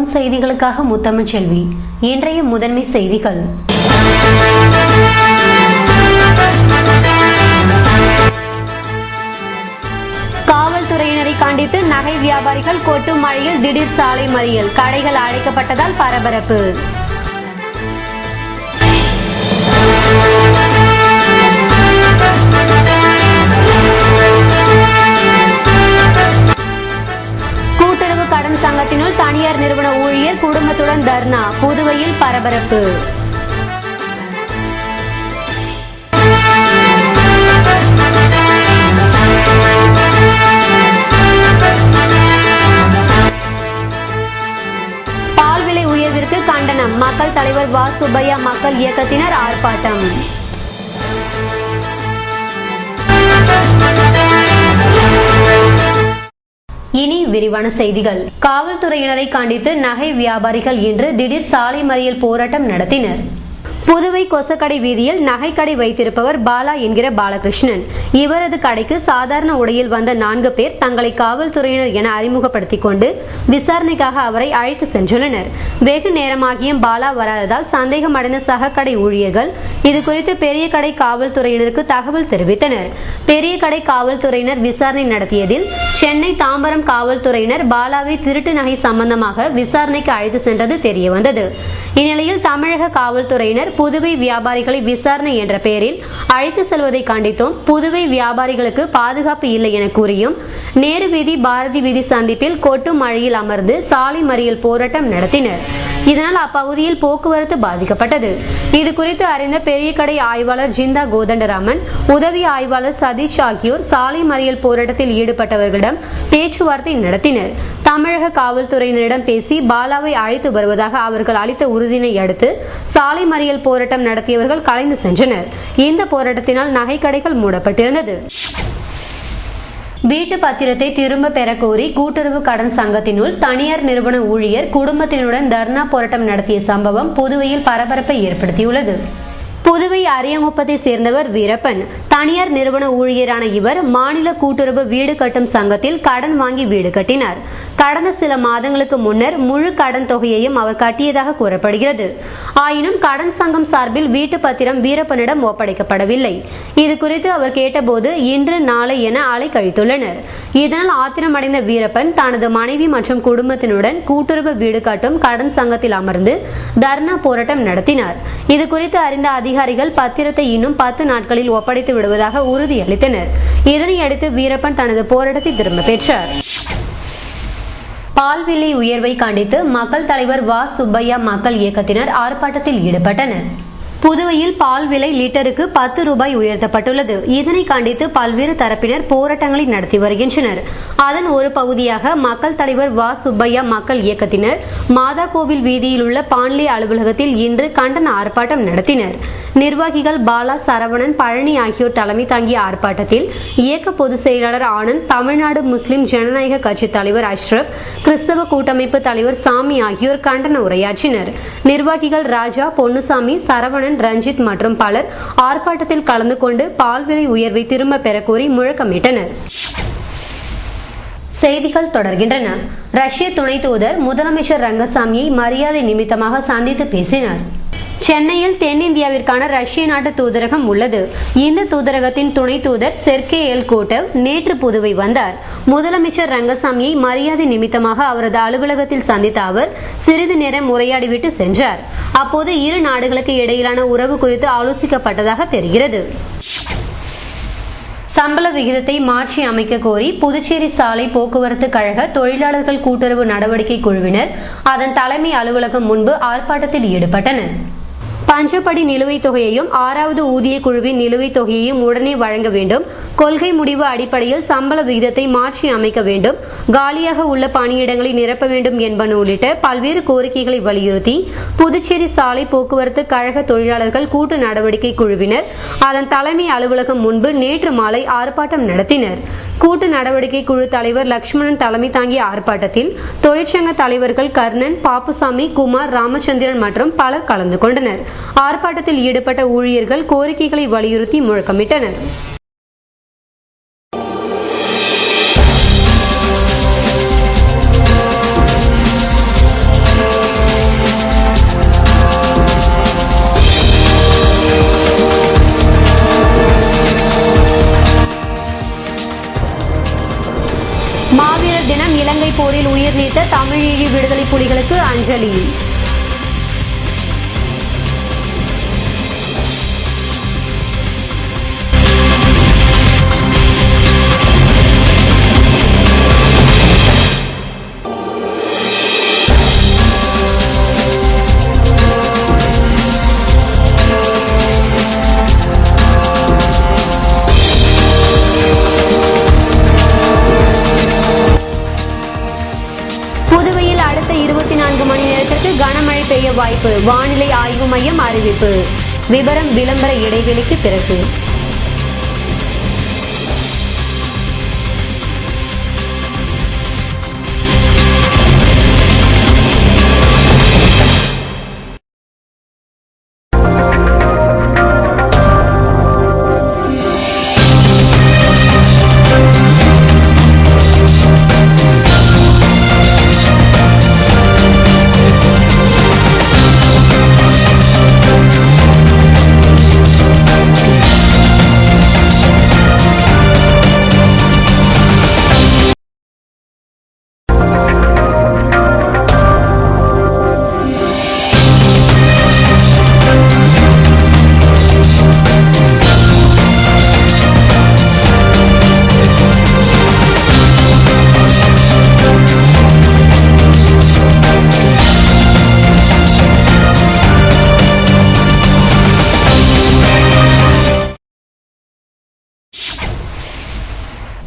One செய்திகளுக்காக முத்தமிழ் செல்வி. இன்றைய முதன்மை செய்திகள். காவல்துறையினரை கண்டித்து நகை வியாபாரிகள் கொட்டும் மழையில் திடீர் சாலை மறியல், கடைகள் அடைக்கப்பட்டதால் பரபரப்பு. கூட்டுறவு கடன் சங்கத்தினுள் தனியார் நிறுவன ஊழியர் குடும்பத்துடன் தர்ணா, புதுவையில் பரபரப்பு. பால் விலை உயர்விற்கு கண்டனம், மக்கள் தலைவர் வா சுப்பையா மக்கள் இயக்கத்தினர் ஆர்ப்பாட்டம். இனி விரிவான செய்திகள். காவல்துறையினரை கண்டித்து நகை வியாபாரிகள் இன்று திடீர் சாலை மறியல் போராட்டம் நடத்தினர். புதுவை கொசக்கடை வீதியில் நகைக்கடை வைத்திருப்பவர் பாலா என்கிற பாலகிருஷ்ணன். இவரது கடைக்கு சாதாரண உடையில் வந்த 4 பேர் தங்களை காவல்துறையினர் என அறிமுகப்படுத்திக் கொண்டு விசாரணைக்காக அவரை அழைத்து சென்றுள்ளனர். வெகு நேரமாகியும் பாலா வராததால் சந்தேகம் அடைந்த சக கடை ஊழியர்கள் இது குறித்து பெரிய கடை காவல்துறையினருக்கு தகவல் தெரிவித்தனர். பெரிய கடை காவல்துறையினர் விசாரணை நடத்தியதில் சென்னை தாம்பரம் காவல்துறையினர் பாலாவை திருட்டு நகை சம்பந்தமாக விசாரணைக்கு அழைத்து சென்றது தெரிய வந்தது. இந்நிலையில் தமிழக காவல்துறையினர் புதுவை வியாபாரிகளை விசாரணை என்ற பெயரில் அழைத்து செல்வதை கண்டித்தும் புதுவை வியாபாரிகளுக்கு பாதுகாப்பு இல்லை என கூறியும் நேரு வீதி பாரதி வீதி சந்திப்பில் கொட்டும் மழையில் அமர்ந்து சாலை மறியல் போராட்டம் நடத்தினர். இதனால் அப்பகுதியில் போக்குவரத்து பாதிக்கப்பட்டது. இது குறித்து அறிந்த பெரிய கடை ஆய்வாளர் ஜிந்தா கோதண்டராமன், உதவி ஆய்வாளர் சதீஷ் ஆகியோர் சாலை மறியல் போராட்டத்தில் ஈடுபட்டவர்களிடம் பேச்சுவார்த்தை நடத்தினர். தமிழக காவல்துறையினரிடம் பேசி பாலாவை அழைத்து வருவதாக அவர்கள் அளித்த உறுதியினை அடுத்து சாலை மறியல் போராட்டம் நடத்தியவர்கள் கலைந்து சென்றனர். இந்த போராட்டத்தினால் நகைக்கடைகள் மூடப்பட்டிருந்தது. வீட்டு பத்திரத்தை திரும்ப பெற கோரி கூட்டுறவு கடன் சங்கத்தினுள் தனியார் நிறுவன ஊழியர் குடும்பத்தினுடன் தர்ணா போராட்டம் நடத்திய சம்பவம் புதுவையில் பரபரப்பை ஏற்படுத்தியுள்ளது. புதுவை அரியங்குப்பத்தை சேர்ந்தவர் வீரப்பன். தனியார் நிறுவன ஊழியரான இவர் மாநில கூட்டுறவு வீடு கட்டும் சங்கத்தில் கடன் வாங்கி வீடு கட்டினார். கடந்த சில மாதங்களுக்கு முன்னர் முழு கடன் தொகையையும் அவர் கட்டியதாக கூறப்படுகிறது. ஆயினும் கடன் சங்கம் சார்பில் வீட்டு பத்திரம் வீரப்பனிடம் ஒப்படைக்கப்படவில்லை. இது குறித்து அவர் கேட்டபோது இன்று நாளை என அலை கழித்துள்ளனர். இதனால் ஆத்திரமடைந்த வீரப்பன் தனது மனைவி மற்றும் குடும்பத்தினுடன் கூட்டுறவு வீடு கட்டும் கடன் சங்கத்தில் அமர்ந்து தர்ணா போராட்டம் நடத்தினார். இது குறித்து அறிந்த அதிகாரிகள் பத்திரத்தை இன்னும் 10 நாட்களில் ஒப்படைத்து விடுவதாக உறுதியளித்தனர். இதனையடுத்து வீரப்பன் தனது போராட்டத்தை திரும்ப பெற்றார். பால் விலை உயர்வை கண்டித்து மக்கள் தலைவர் வா சுப்பையா மக்கள் இயக்கத்தினர் ஆர்ப்பாட்டத்தில் ஈடுபட்டனர். புதுவையில் பால் விலை லிட்டருக்கு 10 ரூபாய் உயர்த்தப்பட்டுள்ளது. இதனை கண்டித்து பல்வேறு தரப்பினர் போராட்டங்களை நடத்தி வருகின்றனர். அதன் ஒரு பகுதியாக மக்கள் தலைவர் வா சுப்பையா மக்கள் இயக்கத்தினர் மாதா கோவில் வீதியில் உள்ள பான்லே அலுவலகத்தில் இன்று கண்டன ஆர்ப்பாட்டம் நடத்தினர். நிர்வாகிகள் பாலா, சரவணன், பழனி ஆகியோர் தலைமை தாங்கிய ஆர்ப்பாட்டத்தில் இயக்க பொதுச் செயலாளர் ஆனந்த், தமிழ்நாடு முஸ்லிம் ஜனநாயக கட்சி தலைவர் அஷ்ரப், கிறிஸ்தவ கூட்டமைப்பு தலைவர் சாமி ஆகியோர் கண்டன உரையாற்றினர். நிர்வாகிகள் ராஜா, பொன்னுசாமி, சரவணன், ரஞ்சித் மற்றும் பலர் ஆர்ப்பாட்டத்தில் கலந்து கொண்டு பால் விலை உயர்வை திரும்ப பெற கோரி முழக்கமிட்டனர். செய்திகள் தொடர்கின்றன. ரஷ்ய துணை தூதர் முதலமைச்சர் ரங்கசாமியை மரியாதை நிமித்தமாக சந்தித்து பேசினார். சென்னையில் தென்னிந்தியாவிற்கான ரஷ்ய நாட்டு தூதரகம் உள்ளது. இந்த தூதரகத்தின் துணை தூதர் செர்கே எல் கோட்டவ் நேற்று புதுவை வந்தார். முதலமைச்சர் ரங்கசாமியை மரியாதை நிமித்தமாக அவரது அலுவலகத்தில் சந்தித்த அவர் சிறிது நேரம் உரையாடிவிட்டு சென்றார். அப்போது இரு நாடுகளுக்கு இடையிலான உறவு குறித்து ஆலோசிக்கப்பட்டதாக தெரிகிறது. சம்பள விகிதத்தை மாற்றி அமைக்க கோரி புதுச்சேரி சாலை போக்குவரத்து கழக தொழிலாளர்கள் கூட்டுறவு நடவடிக்கை குழுவினர் அதன் தலைமை அலுவலகம் முன்பு ஆர்ப்பாட்டத்தில் ஈடுபட்டனர். பஞ்சப்படி நிலுவைத் தொகையையும் 6வது ஊதிய குழுவின் நிலுவைத் தொகையையும் உடனே வழங்க வேண்டும். கொள்கை முடிவு அடிப்படையில் சம்பள விகிதத்தை மாற்றி அமைக்க வேண்டும். காலியாக உள்ள பணியிடங்களை நிரப்ப வேண்டும் என்பன உள்ளிட்ட பல்வேறு கோரிக்கைகளை வலியுறுத்தி புதுச்சேரி சாலை போக்குவரத்து கழக தொழிலாளர்கள் கூட்டு நடவடிக்கை குழுவினர் அதன் தலைமை அலுவலகம் முன்பு நேற்று மாலை ஆர்ப்பாட்டம் நடத்தினர். கூட்டு நடவடிக்கை குழு தலைவர் லட்சுமணன் தலைமை தாங்கிய ஆர்ப்பாட்டத்தில் தொழிற்சங்க தலைவர்கள் கர்ணன், பாப்புசாமி, குமார், ராமச்சந்திரன் மற்றும் பலர் கலந்து கொண்டனர். ஆர்ப்பாட்டத்தில் ஈடுபட்ட ஊழியர்கள் கோரிக்கைகளை வலியுறுத்தி முழக்கமிட்டனர். உயிர் நீத்த தமிழீழ விடுதலை புலிகளுக்கு அஞ்சலி. புதுவையில் அடுத்த 24 மணி நேரத்திற்கு கனமழை பெய்ய வாய்ப்பு, வானிலை ஆய்வு மையம் அறிவிப்பு. விவரம் விளம்பர இடைவெளிக்கு பிறகு.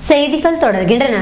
செய்திகள் தொடர்கின்றன.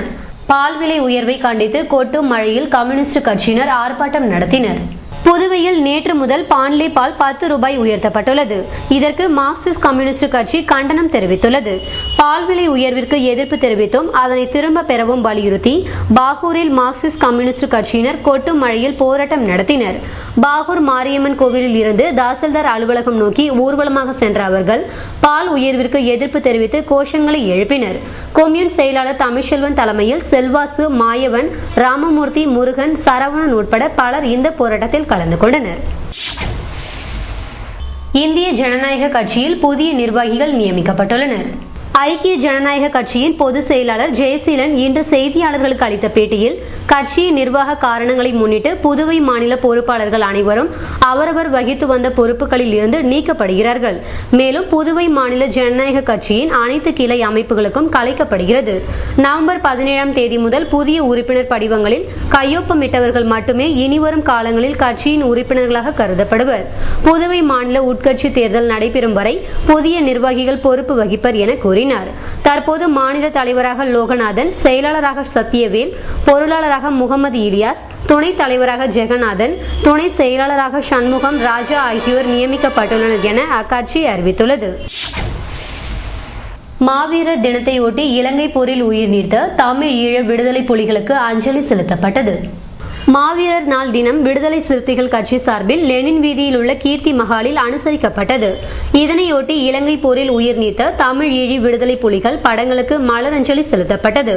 பால் விலை உயர்வை கண்டித்து கொட்டும் மழையில் கம்யூனிஸ்ட் கட்சியினர் ஆர்ப்பாட்டம் நடத்தினர். புதுவையில் நேற்று முதல் பாண்லே பால் 10 ரூபாய் உயர்த்தப்பட்டுள்ளது. இதற்கு மார்க்சிஸ்ட் கம்யூனிஸ்ட் கட்சி கண்டனம் தெரிவித்துள்ளது. பால் விலை உயர்விற்கு எதிர்ப்பு தெரிவித்தும் அதனை திரும்ப பெறவும் வலியுறுத்தி பாகூரில் மார்க்சிஸ்ட் கம்யூனிஸ்ட் கட்சியினர் கொட்டும் மழையில் போராட்டம் நடத்தினர். பாகூர் மாரியம்மன் கோவிலில் இருந்து தாசில்தார் அலுவலகம் நோக்கி ஊர்வலமாக சென்ற அவர்கள் பால் உயர்விற்கு எதிர்ப்பு தெரிவித்து கோஷங்களை எழுப்பினர். கொம்யூன் செயலாளர் தமிழ்செல்வன் தலைமையில் செல்வாசு, மாயவன், ராமமூர்த்தி, முருகன், சரவணன் உட்பட பலர் இந்த போராட்டத்தில் கலந்து கொண்டனர். இந்திய ஜனநாயக கட்சியில் புதிய நிர்வாகிகள் நியமிக்கப்பட்டுள்ளனர். ஐக்கிய ஜனநாயக கட்சியின் பொதுச் செயலாளர் ஜெயசீலன் இன்று செய்தியாளர்களுக்கு அளித்த பேட்டியில் கட்சியின் நிர்வாக காரணங்களை முன்னிட்டு புதுவை மாநில பொறுப்பாளர்கள் அனைவரும் அவரவர் வகித்து வந்த பொறுப்புகளில் இருந்து நீக்கப்படுகிறார்கள். மேலும் புதுவை மாநில ஜனநாயக கட்சியின் அனைத்து கிளை அமைப்புகளுக்கும் கலைக்கப்படுகிறது. நவம்பர் 17ஆம் தேதி முதல் புதிய உறுப்பினர் படிவங்களில் கையொப்பமிட்டவர்கள் மட்டுமே இனிவரும் காலங்களில் கட்சியின் உறுப்பினர்களாக கருதப்படுவர். புதுவை மாநில உட்கட்சி தேர்தல் நடைபெறும் வரை புதிய நிர்வாகிகள் பொறுப்பு வகிப்பர் என கூறினார். தற்போது மாநில தலைவராக லோகநாதன், செயலாளராக சத்தியவேல், பொருளாளராக முகமது இலியாஸ், துணைத் தலைவராக ஜெகநாதன், துணை செயலாளராக சண்முகம் ராஜா ஆகியோர் நியமிக்கப்பட்டுள்ளனர் என அக்கட்சி அறிவித்துள்ளது. மாவீரர் தினத்தையொட்டி இலங்கை போரில் உயிர் நீத்த தமிழ் ஈழ விடுதலை புலிகளுக்கு அஞ்சலி செலுத்தப்பட்டது. மாவீரர் நாள் தினம் விடுதலை சிறுத்தைகள் கட்சி சார்பில் லெனின் வீதியில் உள்ள கீர்த்தி மஹாலில் அனுசரிக்கப்பட்டது. இதனையொட்டி இலங்கை போரில் உயிர் நீத்த தமிழ் ஈழ விடுதலை புலிகள் படங்களுக்கு மலர் அஞ்சலி செலுத்தப்பட்டது.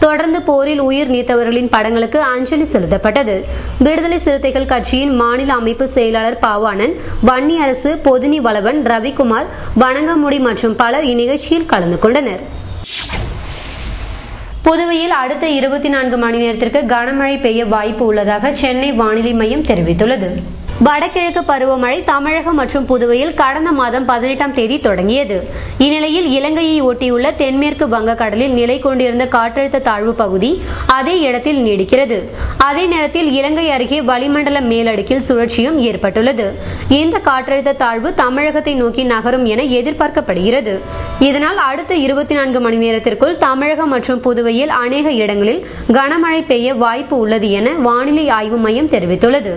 தொடர்ந்து போரில் உயிர் நீத்தவர்களின் படங்களுக்கு அஞ்சலி செலுத்தப்பட்டது. விடுதலை சிறுத்தைகள் கட்சியின் மாநில அமைப்பு செயலாளர் பாவாணன், வன்னியரசு, பொதினி வளவன், ரவிக்குமார், வணங்கமுடி மற்றும் பலர் இந்நிகழ்ச்சியில் கலந்து கொண்டனர். புதுவையில் அடுத்த 24 மணி நேரத்திற்கு கனமழை பெய்ய வாய்ப்பு உள்ளதாக சென்னை வானிலை மையம் தெரிவித்துள்ளது. வடகிழக்கு பருவமழை தமிழகம் மற்றும் புதுவையில் கடந்த மாதம் 18ஆம் தேதி தொடங்கியது. இந்நிலையில் இலங்கையை ஒட்டியுள்ள தென்மேற்கு வங்கக்கடலில் நிலை கொண்டிருந்த காற்றழுத்த தாழ்வு பகுதி அதே இடத்தில் நீடிக்கிறது. அதே நேரத்தில் இலங்கை அருகே வளிமண்டல மேலடுக்கில் சுழற்சியும் ஏற்பட்டுள்ளது. இந்த காற்றழுத்த தாழ்வு தமிழகத்தை நோக்கி நகரும் என எதிர்பார்க்கப்படுகிறது. இதனால் அடுத்த 24 மணி நேரத்திற்குள் தமிழகம் மற்றும் புதுவையில் அநேக இடங்களில் கனமழை பெய்ய வாய்ப்பு உள்ளது என வானிலை ஆய்வு மையம் தெரிவித்துள்ளது.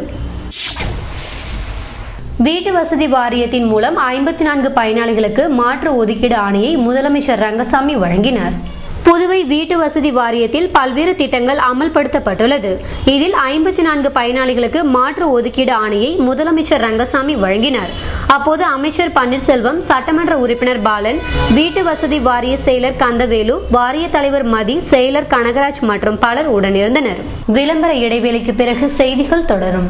வீட்டு வசதி வாரியத்தின் மூலம் 54 பயனாளிகளுக்கு மாற்று ஒதுக்கீடு ஆணையை முதலமைச்சர் ரங்கசாமி வழங்கினார். புதுவை வீட்டு வசதி வாரியத்தில் பல்வேறு திட்டங்கள் அமல்படுத்தப்பட்டுள்ளது. இதில் 54 பயனாளிகளுக்கு மாற்று ஒதுக்கீடு ஆணையை முதலமைச்சர் ரங்கசாமி வழங்கினார். அப்போது அமைச்சர் பன்னீர்செல்வம், சட்டமன்ற உறுப்பினர் பாலன், வீட்டு வசதி வாரிய செயலர் கந்தவேலு, வாரிய தலைவர் மதி, செயலர் கனகராஜ் மற்றும் பலர் உடனிருந்தனர். விளம்பர இடைவேளைக்கு பிறகு செய்திகள் தொடரும்.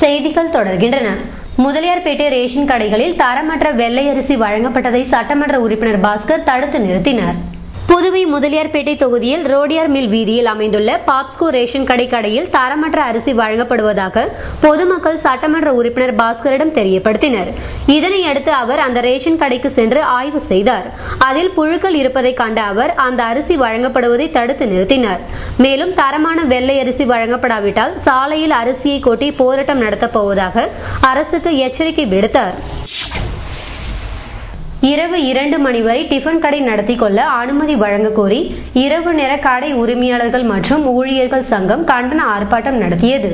செய்திகள் தொடர்கின்றன. முதலியார்பேட்டை ரேஷன் கடைகளில் தரமற்ற வெள்ளை அரிசி வழங்கப்பட்டதை சட்டமன்ற உறுப்பினர் பாஸ்கர் தடுத்து நிறுத்தினார். புதுவை முதலியார்பேட்டை தொகுதியில் ரோடியார் மில் வீதியில் அமைந்துள்ள பாப்ஸ்கோ ரேஷன் கடையில் தரமற்ற அரிசி வழங்கப்படுவதாக பொதுமக்கள் சட்டமன்ற உறுப்பினர் பாஸ்கரிடம் தெரியப்படுத்தினர். இதனையடுத்து அவர் அந்த ரேஷன் கடைக்கு சென்று ஆய்வு செய்தார். அதில் புழுக்கள் இருப்பதை கண்ட அவர் அந்த அரிசி வழங்கப்படுவதை தடுத்து நிறுத்தினார். மேலும் தரமான வெள்ளை அரிசி வழங்கப்படாவிட்டால் சாலையில் அரிசியை கொட்டி போராட்டம் நடத்தப் போவதாக அரசுக்கு எச்சரிக்கை விடுத்தார். இரவு 2 மணி வரை டிஃபன் கடை நடத்தி கொள்ள அனுமதி வழங்க கோரி இரவு நேர கடை உரிமையாளர்கள் மற்றும் ஊழியர்கள் சங்கம் கண்டன ஆர்ப்பாட்டம் நடத்தியது.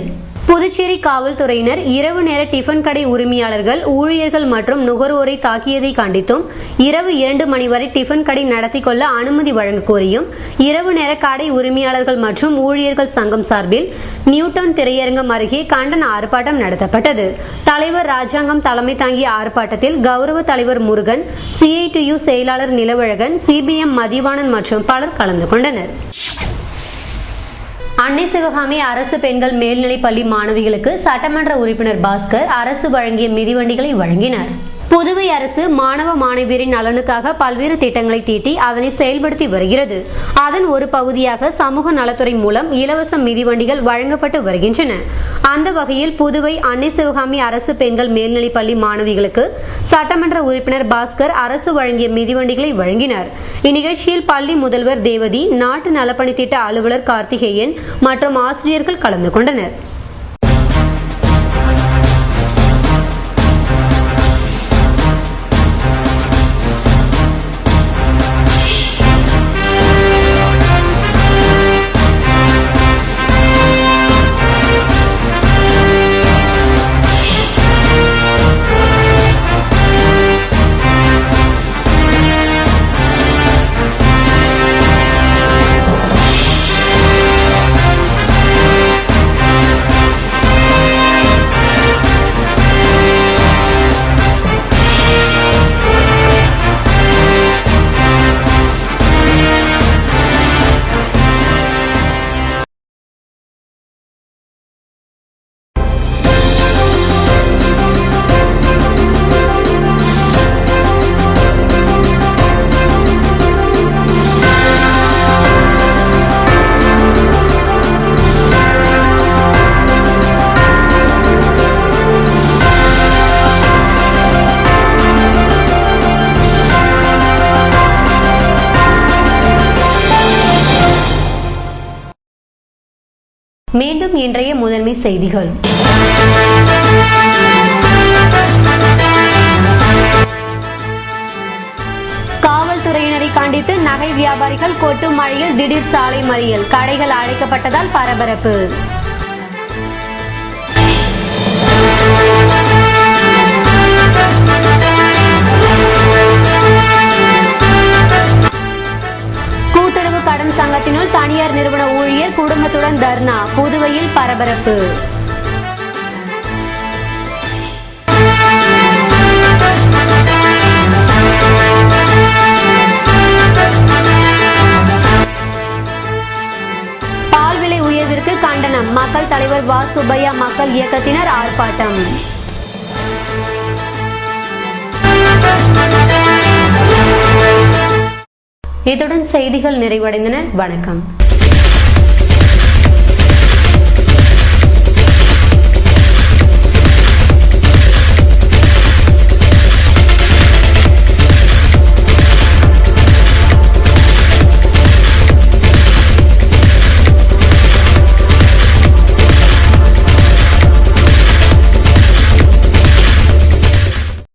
புதுச்சேரி காவல்துறையினர் இரவு நேர டிஃபன் கடை உரிமையாளர்கள், ஊழியர்கள் மற்றும் நுகர்வோரை தாக்கியதை கண்டித்தும், இரவு 2 மணி வரை டிஃபன் கடை நடத்தி கொள்ள அனுமதி வழங்க கோரியும் இரவு நேர கடை உரிமையாளர்கள் மற்றும் ஊழியர்கள் சங்கம் சார்பில் நியூட்டன் திரையரங்கம் அருகே கண்டன ஆர்ப்பாட்டம் நடத்தப்பட்டது. தலைவர் ராஜாங்கம் தலைமை தாங்கிய ஆர்ப்பாட்டத்தில் கௌரவ தலைவர் முருகன், CITU செயலாளர் நிலவழகன், CBM மதிவாணன் மற்றும் பலர் கலந்து கொண்டனர். அன்னை சிவகாமி அரசு பெண்கள் மேல்நிலைப் பள்ளி மாணவிகளுக்கு சட்டமன்ற உறுப்பினர் பாஸ்கர் அரசு வழங்கிய மிதிவண்டிகளை வழங்கினார். புதுவை அரசு மாணவ மாணவியரின் நலனுக்காக பல்வேறு திட்டங்களை தீட்டி அதனை செயல்படுத்தி வருகிறது. அதன் ஒரு பகுதியாக சமூக நலத்துறை மூலம் இலவச மிதிவண்டிகள் வழங்கப்பட்டு வருகின்றன. அந்த வகையில் புதுவை அன்னை சிவகாமி அரசு பெண்கள் மேல்நிலைப் பள்ளி மாணவிகளுக்கு சட்டமன்ற உறுப்பினர் பாஸ்கர் அரசு வழங்கிய மிதிவண்டிகளை வழங்கினார். இந்நிகழ்ச்சியில் பள்ளி முதல்வர் தேவதி, நாட்டு நலப்பணி திட்ட அலுவலர் கார்த்திகேயன் மற்றும் ஆசிரியர்கள் கலந்து கொண்டனர். மீண்டும் இன்றைய முதன்மை செய்திகள். காவல்துறையினரை கண்டித்து நகை வியாபாரிகள் கொட்டும் மழையில் திடீர் சாலை மறியல், கடைகள் அடைக்கப்பட்டதால் பரபரப்பு. கூட்டுறவு கடன் சங்கத்தினுள் தனியார் நிறுவன ஊழியர் குடும்பத்துடன் தர்ணா, புதுவையில் பரபரப்பு. பால் விலை உயர்விற்கு கண்டனம், மக்கள் தலைவர் வா சுப்பையா மக்கள் இயக்கத்தினர் ஆர்ப்பாட்டம். இத்துடன் செய்திகள் நிறைவடைந்தன. வணக்கம்.